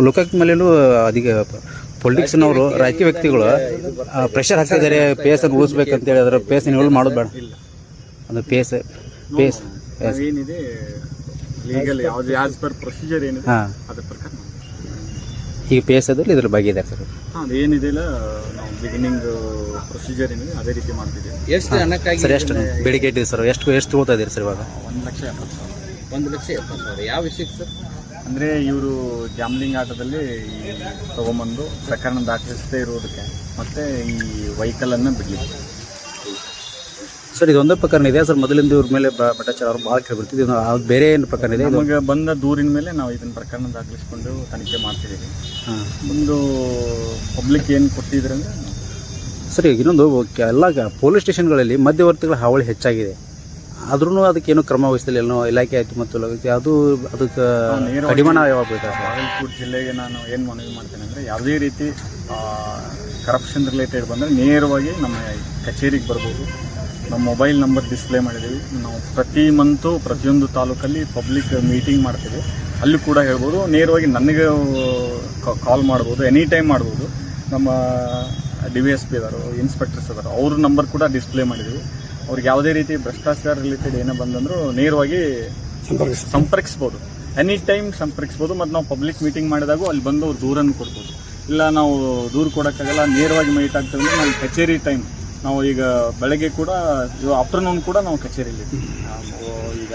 ಲೋಕಾಯುಕ್ತ ಮೇಲೇನು ಅದೀಗ ಪೊಲಿಟಿಕ್ಸ್ನವರು ರಾಜಕೀಯ ವ್ಯಕ್ತಿಗಳು ಪ್ರೆಷರ್ ಹಾಕ್ತಿದ್ದಾರೆ ಪೇಸ್ ಅನ್ನು ಉಳಿಸ್ಬೇಕಂತೇಳಿ ಅದರ ಪೇಸ್ ನೀವು ಮಾಡೋದು ಬೇಡ ಅದು ಪೇಸ್ ಏನಿದೆ ಲೀಗಲ್ ಯಾವ್ದು ಆಸ್ ಪರ್ ಪ್ರೊಸೀಜರ್ ಏನಿದೆ ಹಾಂ ಅದ್ರ ಪ್ರಕಾರ ಈಗ ಪೇಸ್ ಅದಲ್ಲಿ ಇದ್ರ ಬಗ್ಗೆ ಇದೆ ಸರ್. ಅದೇನಿದೆ ನಾವು ಬಿಗಿನಿಂಗ್ ಪ್ರೊಸೀಜರ್ ಏನಿದೆ ಅದೇ ರೀತಿ ಮಾಡ್ತಿದ್ದೀವಿ. ಎಷ್ಟು ಹಣಕ್ಕಾಗಿ ಸರ್ ಎಷ್ಟು ಬೇಡಿಕೆ ಇಟ್ಟಿದೆ ಸರ್? ಎಷ್ಟು ತಗೋತಾ ಇದ್ದೀರಿ ಸರ್ ಇವಾಗ? 1,70,000. 1,70,000 ಯಾವ ವಿಷಯಕ್ಕೆ ಸರ್? ಅಂದರೆ ಇವರು ಗ್ಯಾಮ್ಲಿಂಗ್ ಆಟದಲ್ಲಿ ತೊಗೊಂಬಂದು ಪ್ರಕರಣ ದಾಖಲಿಸದೇ ಇರೋದಕ್ಕೆ ಮತ್ತು ಈ ವೆಹಿಕಲನ್ನು ಬಿಡಲಿಕ್ಕೆ. ಸರ್ ಇದೊಂದೇ ಪ್ರಕರಣ ಇದೆ ಸರ್? ಮೊದಲಿಂದ ಇವ್ರ ಮೇಲೆ ಭ್ರಷ್ಟಾಚಾರ ಅವ್ರು ಭಾಳ ಕೇಳ್ಬಿಡ್ತಿದ್ವಿ, ಅದು ಬೇರೆ ಏನು ಪ್ರಕರಣ ಇದೆ? ನಮಗೆ ಬಂದ ದೂರಿನ ಮೇಲೆ ನಾವು ಇದನ್ನು ಪ್ರಕರಣ ದಾಖಲಿಸ್ಕೊಂಡು ತನಿಖೆ ಮಾಡ್ತಿದ್ದೀವಿ. ಹಾಂ, ಒಂದು ಪಬ್ಲಿಕ್ ಏನು ಕೊಟ್ಟಿದ್ರೆ ಅಂದರೆ ಸರ್ ಈಗ ಇನ್ನೊಂದು ಎಲ್ಲ ಪೊಲೀಸ್ ಸ್ಟೇಷನ್ಗಳಲ್ಲಿ ಮಧ್ಯವರ್ತಿಗಳ ಹಾವಳಿ ಹೆಚ್ಚಾಗಿದೆ, ಆದ್ರೂ ಅದಕ್ಕೇನು ಕ್ರಮ ವಹಿಸ್ತಿಲ್ಲ. ಏನೋ ಇಲಾಖೆ ಆಯಿತು ಮತ್ತು ಅದು ಅದಕ್ಕೆ ಕಡಿವಾಣ ಯಾವಾಗ ಬೇಕಾ ಸರ್? ಬಾಗಲಕೋಟೆ ಜಿಲ್ಲೆಗೆ ನಾನು ಏನು ಮನವಿ ಮಾಡ್ತೇನೆ ಅಂದರೆ ಯಾವುದೇ ರೀತಿ ಕರಪ್ಷನ್ ರಿಲೇಟೆಡ್ ಬಂದರೆ ನೇರವಾಗಿ ನಮ್ಮ ಕಚೇರಿಗೆ ಬರ್ಬೋದು. ನಮ್ಮ ಮೊಬೈಲ್ ನಂಬರ್ ಡಿಸ್ಪ್ಲೇ ಮಾಡಿದ್ದೀವಿ. ನಾವು ಪ್ರತಿ ಮಂತು ಪ್ರತಿಯೊಂದು ತಾಲೂಕಲ್ಲಿ ಪಬ್ಲಿಕ್ ಮೀಟಿಂಗ್ ಮಾಡ್ತೀವಿ, ಅಲ್ಲಿ ಕೂಡ ಹೇಳ್ಬೋದು. ನೇರವಾಗಿ ನನಗೆ ಕಾಲ್ ಮಾಡ್ಬೋದು, ಎನಿ ಟೈಮ್ ಮಾಡ್ಬೋದು. ನಮ್ಮ DVSP ಇದ್ದಾರೆ, ಇನ್ಸ್ಪೆಕ್ಟರ್ಸ್ ಇದ್ದಾರೆ, ಅವ್ರ ನಂಬರ್ ಕೂಡ ಡಿಸ್ಪ್ಲೇ ಮಾಡಿದ್ದೀವಿ. ಅವ್ರಿಗೆ ಯಾವುದೇ ರೀತಿ ಭ್ರಷ್ಟಾಚಾರ ರಿಲೇಟೆಡ್ ಏನೋ ಬಂದಂದರೂ ನೇರವಾಗಿ ಸಂಪರ್ಕಿಸ್ಬೋದು, ಎನಿ ಟೈಮ್ ಸಂಪರ್ಕಿಸ್ಬೋದು. ಮತ್ತು ನಾವು ಪಬ್ಲಿಕ್ ಮೀಟಿಂಗ್ ಮಾಡಿದಾಗೂ ಅಲ್ಲಿ ಬಂದು ಅವ್ರು ದೂರನ್ನು ಕೊಡ್ಬೋದು. ಇಲ್ಲ ನಾವು ದೂರು ಕೊಡೋಕ್ಕಾಗಲ್ಲ, ನೇರವಾಗಿ ಮೀಟ್ ಆಗ್ತೇವೆ ಅಂದರೆ ನಾವು ಕಚೇರಿ ಟೈಮ್ ನಾವು ಈಗ ಬೆಳಗ್ಗೆ ಕೂಡ ಆಫ್ಟರ್ನೂನ್ ಕೂಡ ನಾವು ಕಚೇರಿಯಲ್ಲಿ ಈಗ